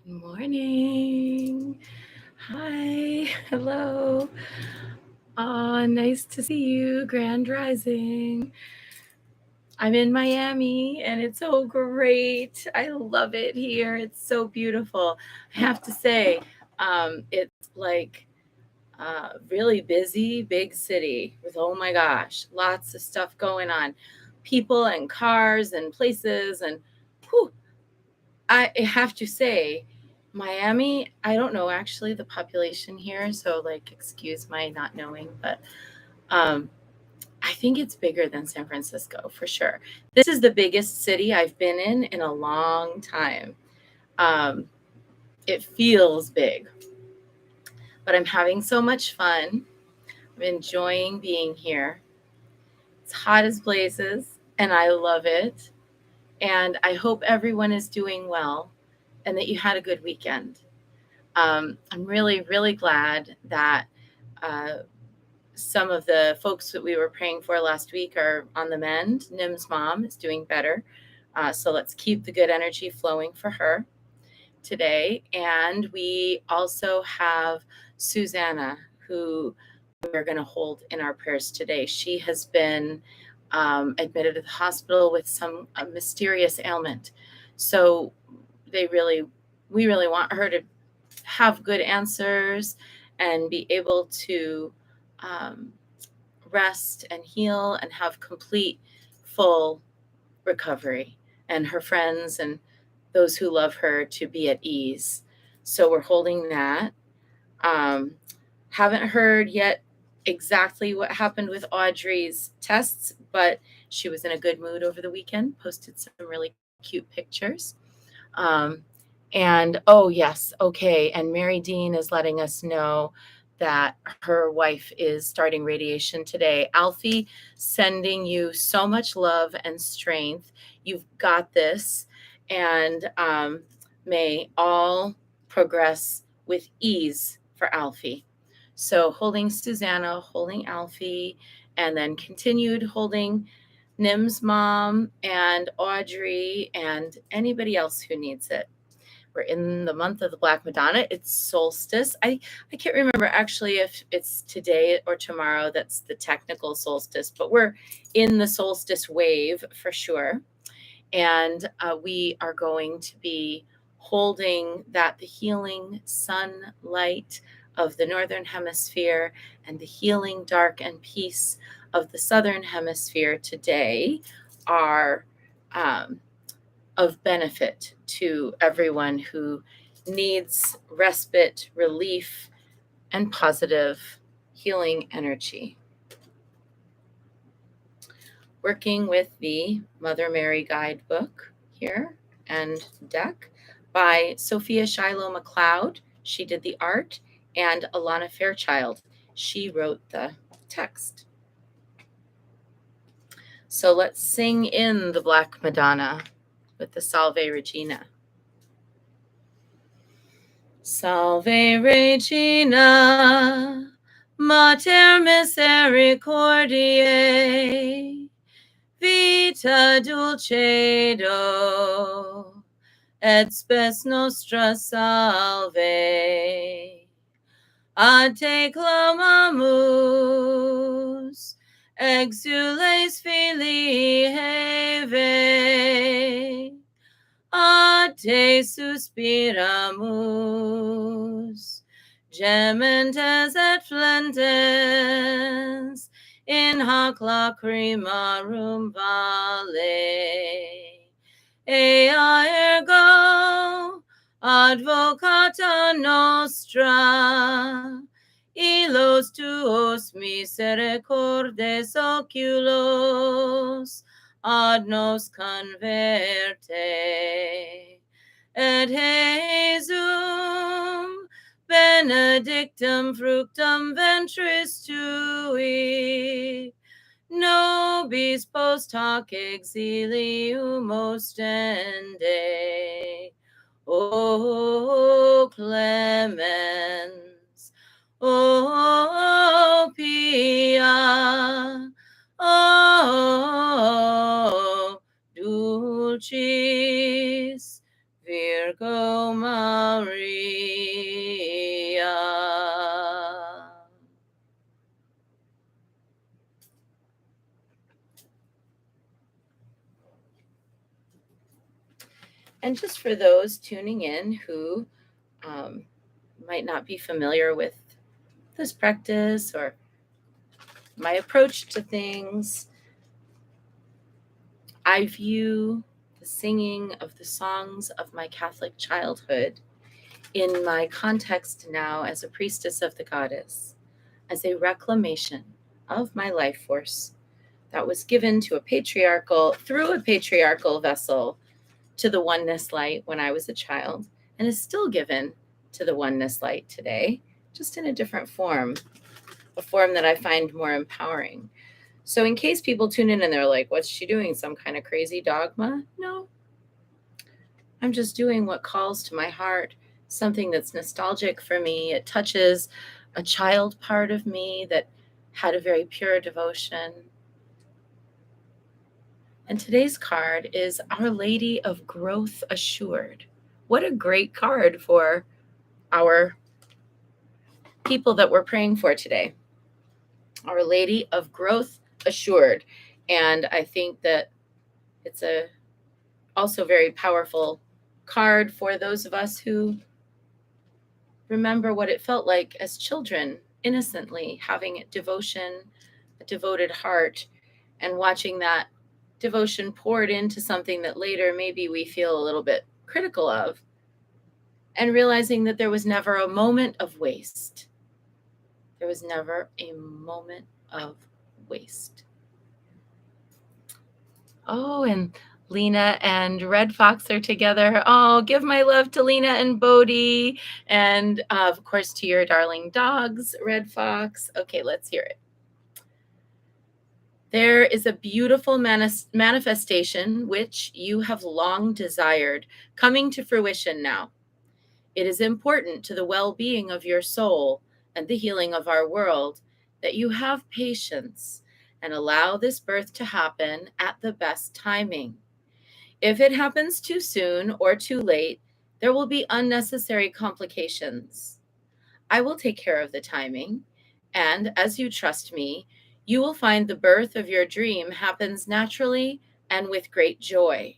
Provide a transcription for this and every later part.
Good morning. Hi. Hello. Nice to see you. Grand Rising. I'm in Miami and it's so great. I love it here. It's so beautiful. I have to say, it's like really busy, big city with, oh my gosh, lots of stuff going on. People and cars and places and whew, I have to say, Miami, I don't know actually the population here, so like excuse my not knowing, but um I think it's bigger than San Francisco for sure. This is the biggest city I've been in a long time. Um it feels big, but I'm having so much fun. I'm enjoying being here. It's hot as blazes and I love it. And I hope everyone is doing well and that you had a good weekend. I'm really, really glad that uh, some of the folks that we were praying for last week are on the mend. Nim's mom is doing better. So let's keep the good energy flowing for her today. And we also have Susanna, who we're going to hold in our prayers today. She has been admitted to the hospital with some mysterious ailment. So we really want her to have good answers and be able to um, rest and heal and have complete, full recovery, and her friends and those who love her to be at ease. So we're holding that. Um, haven't heard yet exactly what happened with Audrey's tests, but she was in a good mood over the weekend, posted some really cute pictures. Um, and oh, yes, okay. And Mary Dean is letting us know that her wife is starting radiation today. Alfie, sending you so much love and strength. You've got this. And may all progress with ease for Alfie. So holding Susanna, holding Alfie, and then continued holding Nim's mom and Audrey and anybody else who needs it. We're in the month of the Black Madonna. It's solstice. I can't remember actually if it's today or tomorrow that's the technical solstice, but we're in the solstice wave for sure. And we are going to be holding that the healing sunlight of the northern hemisphere and the healing dark and peace of the southern hemisphere today are um, of benefit to everyone who needs respite, relief, and positive healing energy. Working with the Mother Mary guidebook here and deck by Sophia Shiloh McLeod. She did the art, and Alana Fairchild. She wrote the text. So let's sing in the Black Madonna with the Salve Regina. Salve Regina, Mater Misericordiae, vita dulcedo, et spes nostra salve. A te clamamus, exules filii Heve, a te suspiramus, gementes et flentes, in hac lacrimarum vale. Ea ergo, advocata nostra, ilos tuos misericordes oculos, ad nos converte. Et Jesum benedictum fructum ventris tui, nobis post hoc exilium ostende. O clemens, O pia, O dulcis Virgo Maria. And just for those tuning in who might not be familiar with this practice or my approach to things, I view the singing of the songs of my Catholic childhood in my context now as a priestess of the goddess, as a reclamation of my life force that was given to through a patriarchal vessel to the oneness light when I was a child, and is still given to the oneness light today, just in a different form, a form that I find more empowering. So in case people tune in and they're like, what's she doing? Some kind of crazy dogma? No, I'm just doing what calls to my heart, something that's nostalgic for me. It touches a child part of me that had a very pure devotion. And today's card is Our Lady of Growth Assured. What a great card for our people that we're praying for today. Our Lady of Growth Assured. And I think that it's a also very powerful card for those of us who remember what it felt like as children, innocently having devotion, a devoted heart, and watching that devotion poured into something that later maybe we feel a little bit critical of, and realizing that there was never a moment of waste. There was never a moment of waste. Oh, and Lena and Red Fox are together. Oh, give my love to Lena and Bodhi. And of course, to your darling dogs, Red Fox. Okay, let's hear it. There is a beautiful manifestation which you have long desired, coming to fruition now. It is important to the well-being of your soul and the healing of our world that you have patience and allow this birth to happen at the best timing. If it happens too soon or too late, there will be unnecessary complications. I will take care of the timing, and as you trust me, you will find the birth of your dream happens naturally and with great joy.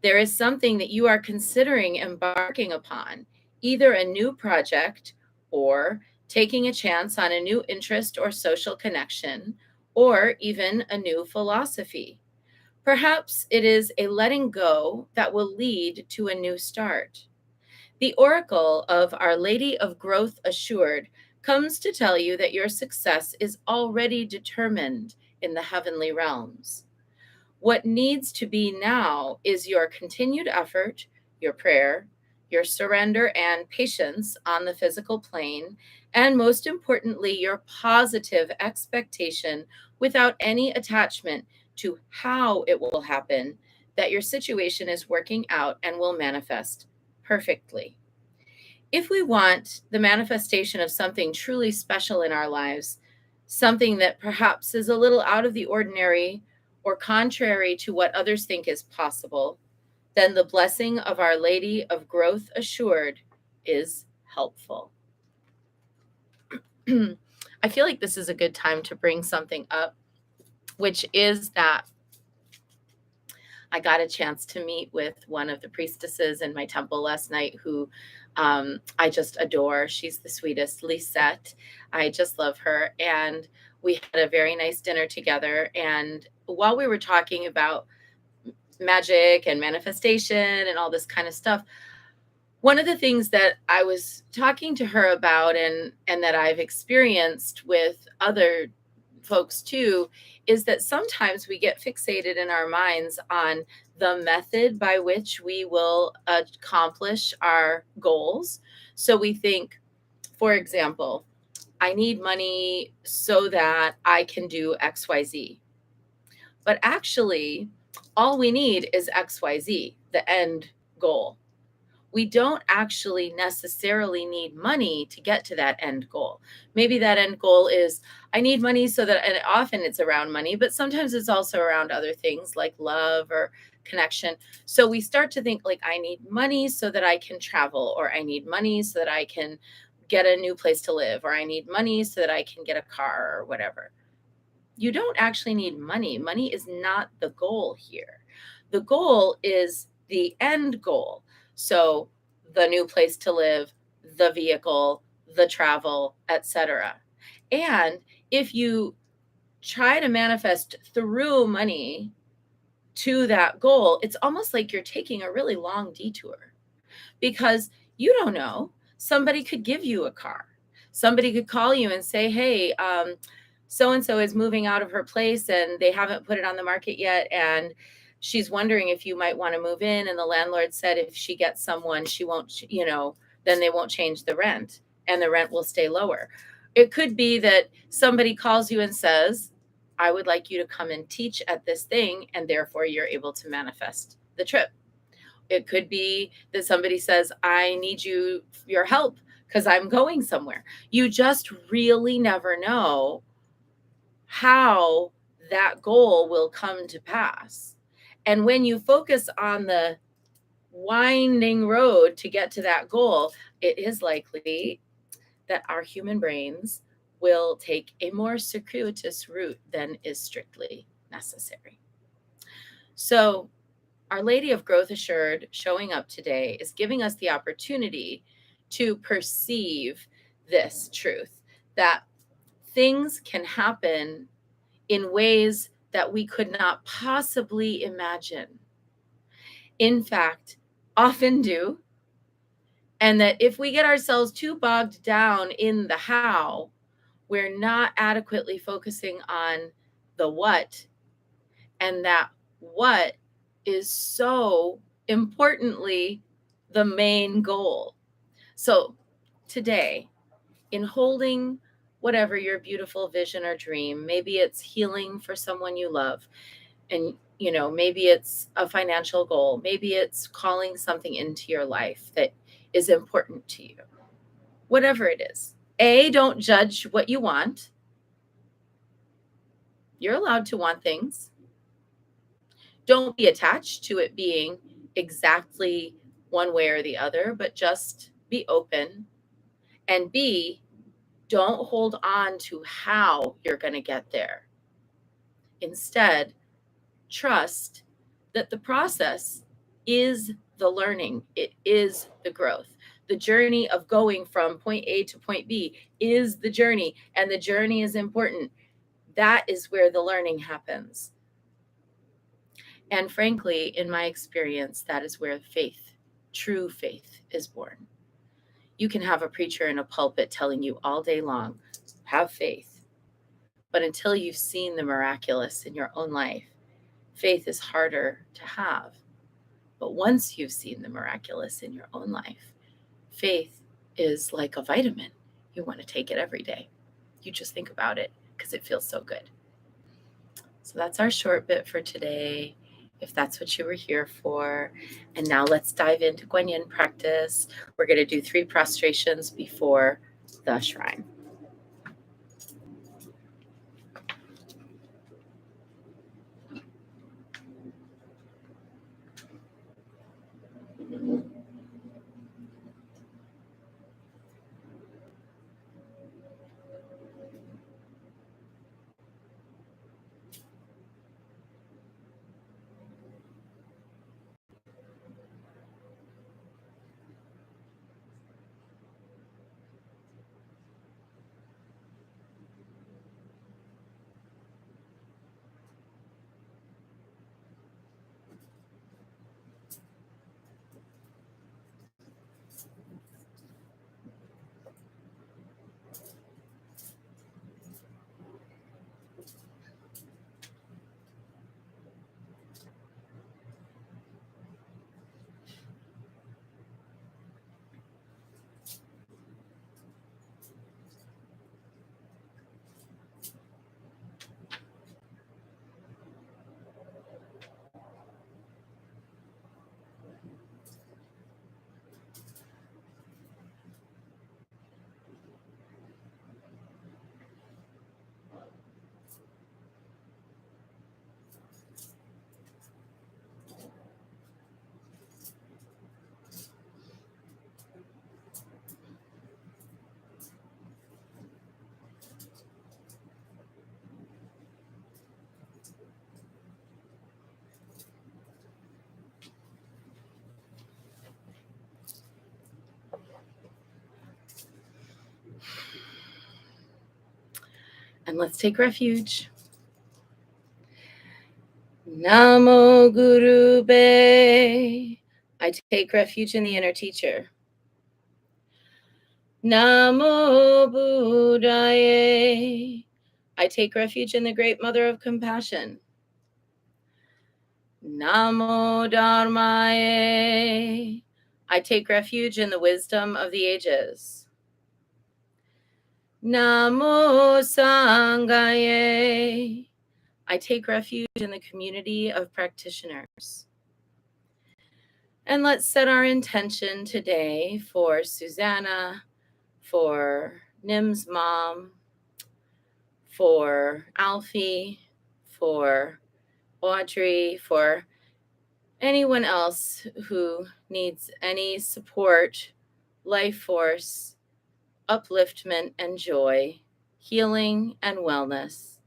There is something that you are considering embarking upon, either a new project or taking a chance on a new interest or social connection, or even a new philosophy. Perhaps it is a letting go that will lead to a new start. The oracle of Our Lady of Growth Assured comes to tell you that your success is already determined in the heavenly realms. What needs to be now is your continued effort, your prayer, your surrender and patience on the physical plane, and most importantly, your positive expectation without any attachment to how it will happen, that your situation is working out and will manifest perfectly. If we want the manifestation of something truly special in our lives, something that perhaps is a little out of the ordinary or contrary to what others think is possible, then the blessing of Our Lady of Growth Assured is helpful. I feel like this is a good time to bring something up, which is that I got a chance to meet with one of the priestesses in my temple last night who I just adore. She's the sweetest, Lisette. I just love her. And we had a very nice dinner together. And while we were talking about magic and manifestation and all this kind of stuff, one of the things that I was talking to her about and that I've experienced with other folks too is that sometimes we get fixated in our minds on the method by which we will accomplish our goals. So we think, for example, I need money so that I can do XYZ. But actually, all we need is XYZ, the end goal. We don't actually necessarily need money to get to that end goal. Maybe that end goal is I need money so that, and often it's around money, but sometimes it's also around other things like love or connection. So we start to think like, I need money so that I can travel, or I need money so that I can get a new place to live, or I need money so that I can get a car or whatever. You don't actually need money. Money is not the goal here. The goal is the end goal. So the new place to live, the vehicle, the travel, etc. And if you try to manifest through money to that goal, it's almost like you're taking a really long detour, because you don't know. Somebody could give you a car. Somebody could call you and say, hey, so and so is moving out of her place and they haven't put it on the market yet. And she's wondering if you might want to move in. And the landlord said if she gets someone, she won't, then they won't change the rent and the rent will stay lower. It could be that somebody calls you and says, I would like you to come and teach at this thing. And therefore, you're able to manifest the trip. It could be that somebody says, I need your help because I'm going somewhere. You just really never know how that goal will come to pass. And when you focus on the winding road to get to that goal, it is likely that our human brains will take a more circuitous route than is strictly necessary. So, Our Lady of Growth Assured showing up today is giving us the opportunity to perceive this truth, that things can happen in ways that we could not possibly imagine. In fact, often do. And that if we get ourselves too bogged down in the how, we're not adequately focusing on the what. And that what is so importantly the main goal. So today, in holding whatever your beautiful vision or dream, maybe it's healing for someone you love, and maybe it's a financial goal, maybe it's calling something into your life that is important to you. Whatever it is, don't judge what you want. You're allowed to want things. Don't be attached to it being exactly one way or the other, but just be open. And B, don't hold on to how you're going to get there. Instead, trust that the process is the learning, it is the growth. The journey of going from point A to point B is the journey, and the journey is important. That is where the learning happens. And frankly, in my experience, that is where faith, true faith, is born. You can have a preacher in a pulpit telling you all day long, have faith. But until you've seen the miraculous in your own life, faith is harder to have. But once you've seen the miraculous in your own life, faith is like a vitamin. You want to take it every day. You just think about it because it feels so good. So that's our short bit for today, if that's what you were here for. And now let's dive into Guanyin practice. We're going to do 3 prostrations before the shrine. And let's take refuge. Namo Guru Be. I take refuge in the inner teacher. Namo Buddhaye. I take refuge in the great mother of compassion. Namo Dharmaye. I take refuge in the wisdom of the ages. Namo Sanghaye. I take refuge in the community of practitioners. And let's set our intention today for Susanna, for Nim's mom, for Alfie, for Audrey, for anyone else who needs any support, life force, upliftment and joy, healing and wellness.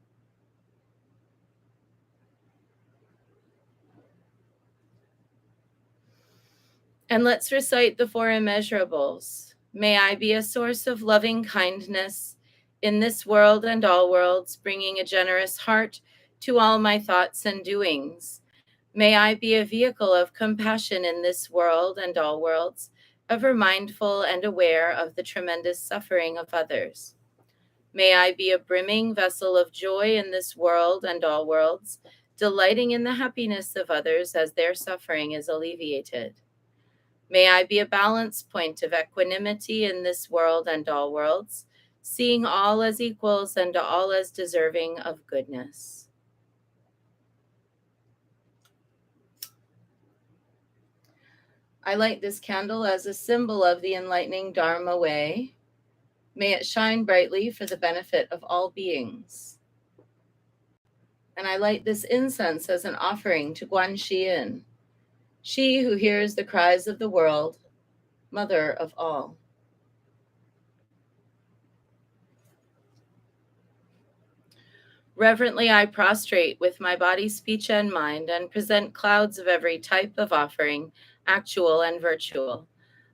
And let's recite the four immeasurables. May I be a source of loving kindness in this world and all worlds, bringing a generous heart to all my thoughts and doings. May I be a vehicle of compassion in this world and all worlds, ever mindful and aware of the tremendous suffering of others. May I be a brimming vessel of joy in this world and all worlds, delighting in the happiness of others as their suffering is alleviated. May I be a balance point of equanimity in this world and all worlds, seeing all as equals and all as deserving of goodness. I light this candle as a symbol of the enlightening Dharma way. May it shine brightly for the benefit of all beings. And I light this incense as an offering to Guan Xiyin, she who hears the cries of the world, mother of all. Reverently, I prostrate with my body, speech, and mind, and present clouds of every type of offering, actual and virtual.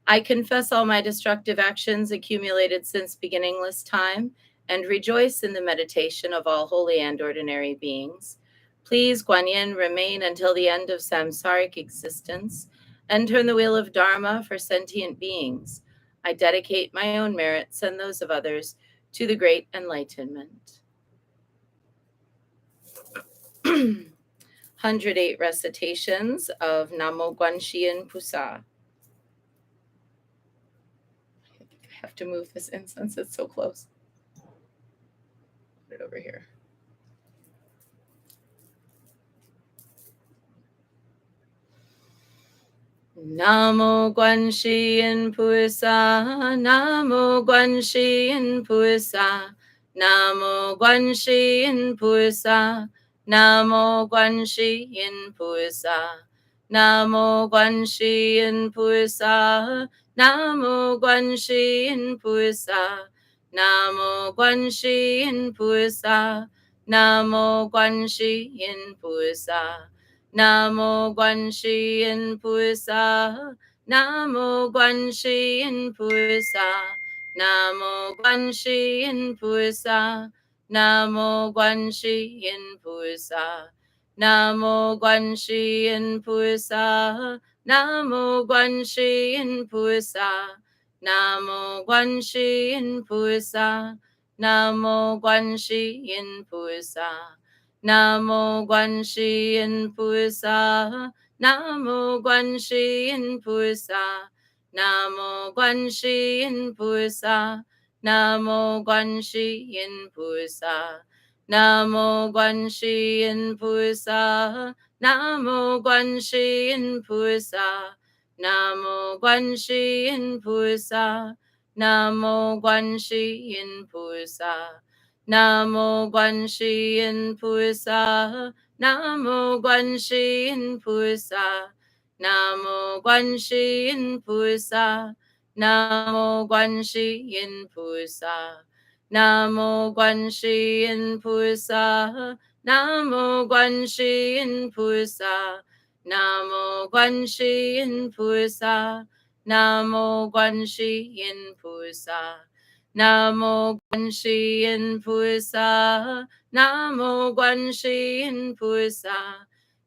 I confess all my destructive actions accumulated since beginningless time, and rejoice in the meditation of all holy and ordinary beings. Please, Guan Yin, remain until the end of samsaric existence, and turn the wheel of Dharma for sentient beings. I dedicate my own merits and those of others to the great enlightenment. 108 recitations of Namo Guan Xiyin Pusa. I have to move this incense, it's so close. Put it over here. Namo Guan Xiyin Pusa, Namo Guan Xiyin Pusa, Namo Guan Xiyin Pusa, Namo Guan Xiyin Pusa, Namo Guan Xiyin Pusa, Namo Guan Xiyin Pusa, Namo Guan Xiyin Pusa, Namo Guan Xiyin Pusa. Namo Guan Xiyin Pusa, Namo Guan Xiyin Pusa, Namo Guan Xiyin Pusa, Namo Guan Xiyin Pusa, Namo Guan Xiyin Pusa, Namo Guan Xiyin Pusa, Namo Guan Xiyin Pusa, Namo Guan Xiyin Pusa. Namo Guan Xiyin Pusa, Namo Guan Xiyin Pusa, Namo Guan Xiyin Pusa, Namo Guan Xiyin Pusa, Namo Guan Xiyin Pusa, Namo Guan Xiyin Pusa, Namo Guan Xiyin Pusa, Namo Guan Xiyin Pusa. Namo Guan Xiyin Pusa, Namo Guan Xiyin Pusa, Namo Guan Xiyin Pusa, Namo Guan Xiyin Pusa, Namo Guan Xiyin Pusa, Namo Guan Xiyin Pusa, Namo Guan Xiyin Pusa, Namo Guan Xiyin Pusa. Namo Guanxi Yin Pusa, Namo Guanxi Yin Pusa,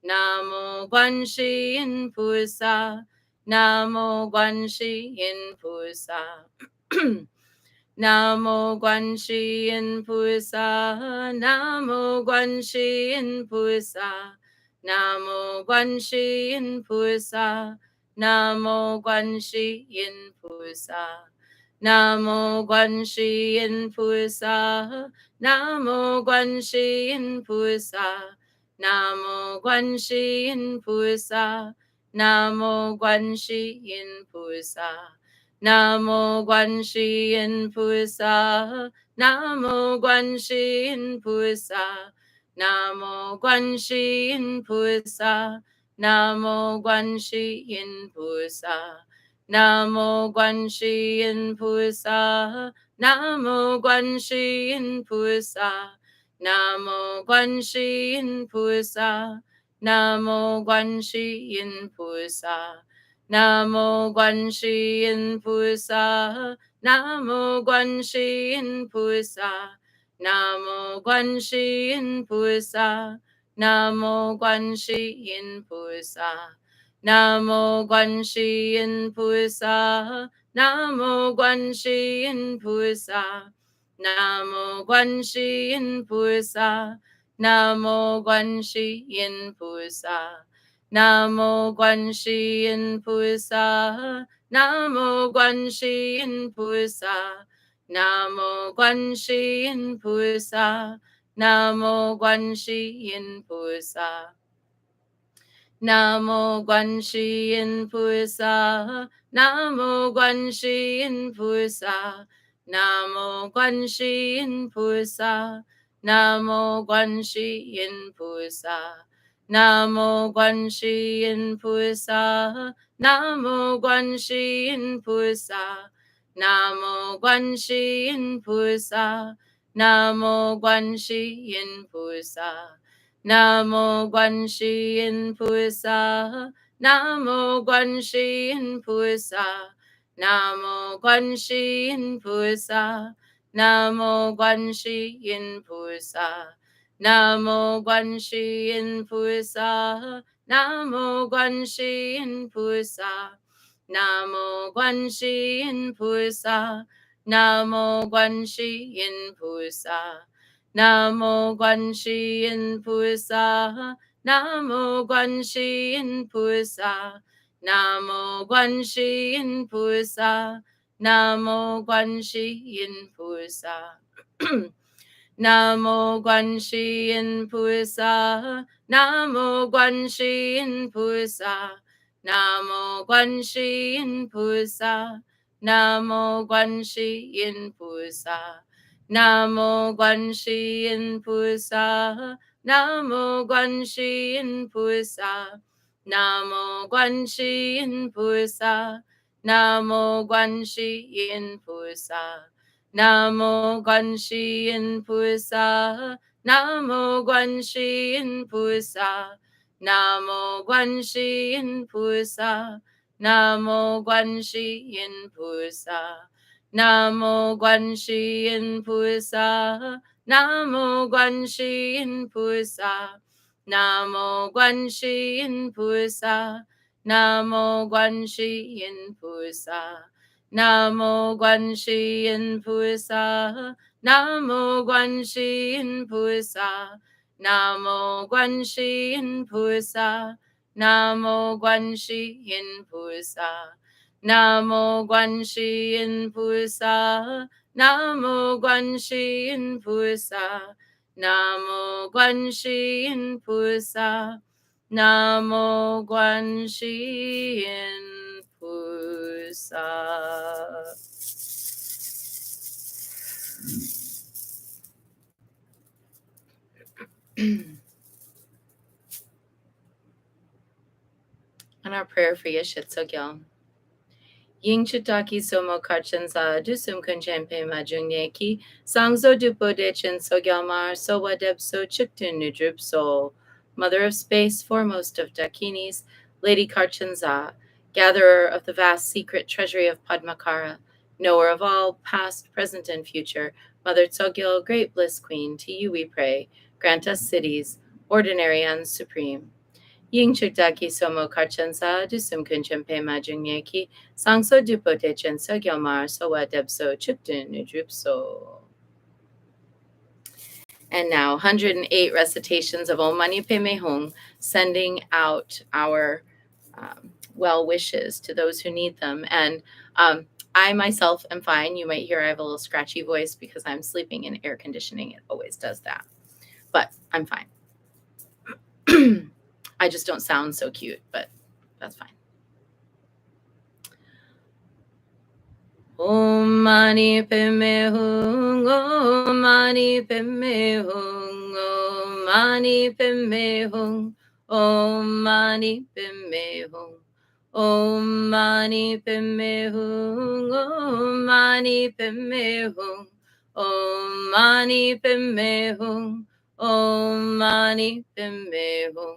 Namo Guanxi Yin Pusa, Namo Guanxi Yin Pusa. Namo Guanxi Yin Pusa, Namo Guanxi Yin Pusa, Namo Guanxi Yin Pusa, Namo Guanxi Yin Pusa. Namo Guanxi Yin Pusa, Namo Guanxi Yin Pusa, Namo Guanxi Yin Pusa, Namo Guanxi Yin Pusa. Namo Guanxi Yin Pusa, Namo Guanxi Yin Pusa, Namo Guanxi Yin Pusa, Namo Guanxi Yin Pusa. Namo Guanxi Yin Pusa, Namo Guanxi Yin Pusa, Namo Guanxi Yin Pusa, Namo Guanxi Yin Pusa. Namo Guanxi Yin Pusa, Namo Guanxi Yin Pusa, Namo Guanxi Yin Pusa, Namo Guanxi Yin Pusa. Namo Guanxi Yin Pusa, Namo Guanxi Yin Pusa, Namo Guanxi Yin Pusa, Namo Guanxi Yin Pusa. Namo Guanxi Yin Pusa, Namo Guanxi Yin Pusa, Namo Guanxi Yin Pusa, Namo Guanxi Yin Pusa. Namo Guanxi Yin Pusa, Namo Guanxi Yin Pusa, Namo Guanxi Yin Pusa, Namo Guanxi Yin Pusa. Namo Guanxi Yin Pusa, Namo Guanxi Yin Pusa, Namo Guanxi Yin Pusa, Namo Guanxi Yin Pusa. Namo Guanxi Yin Pusa, Namo Guanxi Yin Pusa, Namo Guanxi Yin Pusa, Namo Guanxi Yin Pusa. Namo Guanxi Yin Pusa, Namo Guanxi Yin Pusa, Namo Guanxi Yin Pusa, Namo Guanxi Yin Pusa. Namo Guanxi Yin Pusa, Namo Guanxi Yin Pusa, Namo Guanxi Yin Pusa, Namo Guanxi Yin Pusa. Namo Guanxi Yin Pusa, Namo Guanxi Yin Pusa, Namo Guanxi Yin Pusa, Namo Guanxi Yin Pusa. Namo Guanxi Yin Pusa, Namo Guanxi Yin Pusa, Namo Guanxi Yin Pusa, Namo Guanxi Yin Pusa. Namo Guanxi Yin Pusa, Namo Guanxi Yin Pusa, Namo Guanxi Yin Pusa, Namo Guanxi Yin Pusa. Namo Guanxi Yin Pusa, Namo Guanxi Yin Pusa, Namo Guanxi Yin Pusa, Namo Guanxi Yin Pusa. Namo Guanxi Yin Pusa, Namo Guanxi Yin Pusa, Namo Guanxi Yin Pusa, Namo Guanxi Yin Pusa. Namo Guanxi Yin Pusa, Namo Guanxi Yin Pusa, Namo Guanxi Yin Pusa, Namo Guanxi Yin Pusa. And our prayer for Yeshit Sogyal. Ying Chutaki Somo Karchanza Dusum Kunjempe Majungyeki Sangzo Dupo Dechen Sogyalmar Sowa Debso Chuktun Nudrup So Mother of Space, foremost of Dakinis, Lady Karchanza, gatherer of the vast secret treasury of Padmakara, knower of all, past, present, and future, Mother Tsogyo, great bliss queen, to you we pray. Grant us cities, ordinary and supreme. Ying chukdaki somo karchansa, dusum kunchempe majungyeki, sangso dupote chenso gyomar, sowa debso chukdun nudrupso. And now, 108 recitations of Om Mani Padme Hum, sending out our well wishes to those who need them. And I myself am fine. You might hear I have a little scratchy voice because I'm sleeping in air conditioning. It always does that. But I'm fine. I just don't sound so cute, but that's fine. Om Mani Padme Hum, Om Mani Padme Hum, Om Mani Padme Hum, Om Mani Padme Hum. Om Mani Padme Hum, Om Mani Padme Hum, Om Mani Padme Hum, Om Mani Padme Hum.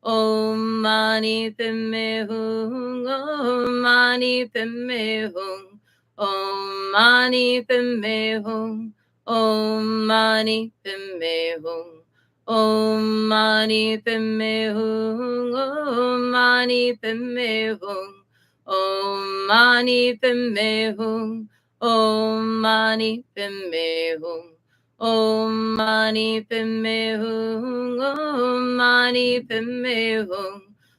Om Mani Padme Hum, Om Mani Padme Hum, Om Mani Padme Hum, Om Mani Padme Hum. Om Mani Padme Hum, Om Mani Padme Hum, Om Mani Padme Hum, Om Mani Padme Hum, Om Mani Padme Hum, Om Mani Padme Hum,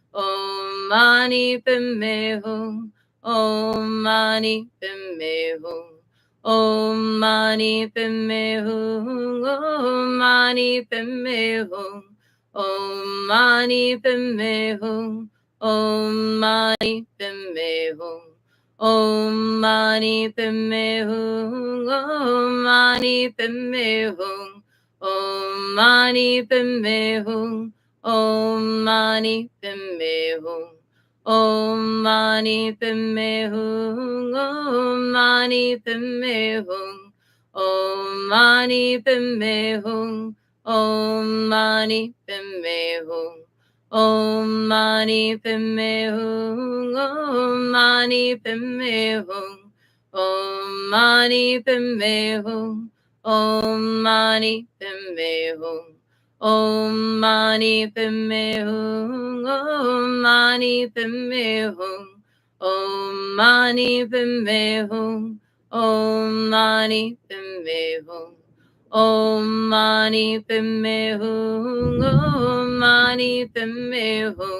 Om Mani Padme Hum, Om Mani Padme Hum. Om Mani Padme Hum, Om Mani Padme Hum, Om Mani Padme Hum, Om Mani Padme Hum, Om Mani Padme Hum, Om Mani Padme Hum, Om Mani Padme Hum, Om Mani Padme Hum. Om Mani Padme Hum, Om Mani Padme Hum, Om Mani Padme Hum, Om Mani Padme Hum, Om Mani Padme Hum, Om Mani Padme Hum, Om Mani Padme Hum, Om Mani Padme Hum. Om Mani Padme Hum, Om Mani Padme Hum, Om Mani Padme Hum, Om Mani Padme Hum, Om Mani Padme Hum, Om Mani Padme Hum,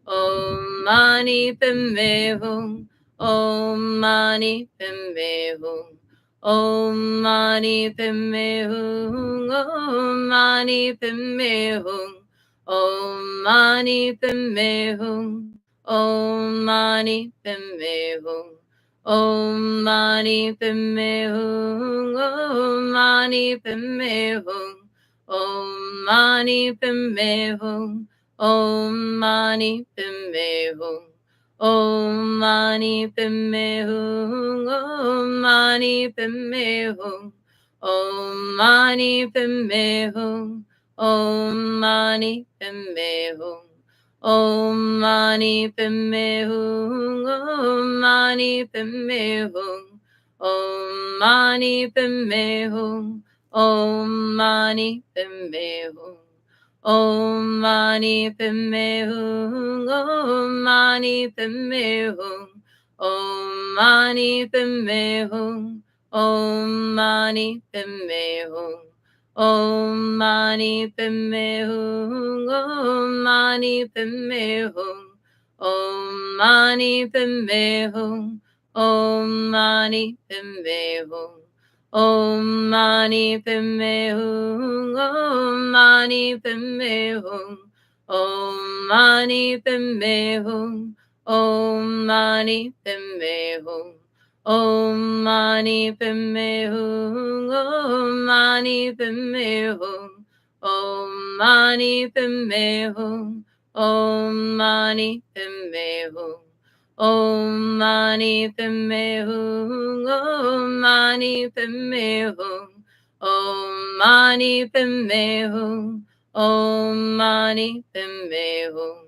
Om Mani Padme Hum, Om Mani Padme Hum. Om Mani Padme Hum, Om Mani Padme Hum, Om Mani Padme Hum, Om Mani Padme Hum, Om Mani Padme Hum, Om Mani Padme Hum, Om Mani Padme Hum, Om Mani Padme Hum. Om Mani Padme Hum, Om Mani Padme Hum, Om Mani Padme Hum, Om Mani Padme Hum, Om Mani Padme Hum, Om Mani Padme Hum, Om Mani Padme Hum, Om Mani Padme Hum. Om Mani Padme Hum, Om Mani Padme Hum, Om Mani Padme Hum, Om Mani Padme Hum, Om Mani Padme Hum, Om Mani Padme Hum, Om Mani Padme Hum, Om Mani Padme Hum. Om Mani Padme Hum, Om Mani Padme Hum, Om Mani Padme Hum, Om Mani Padme Hum, Om Mani Padme Hum, Om Mani Padme Hum, Om Mani Padme Hum, Om Mani Padme Hum. Om Mani Padme Hum, Om Mani Padme Hum, Om Mani Padme Hum, Om Mani Padme Hum,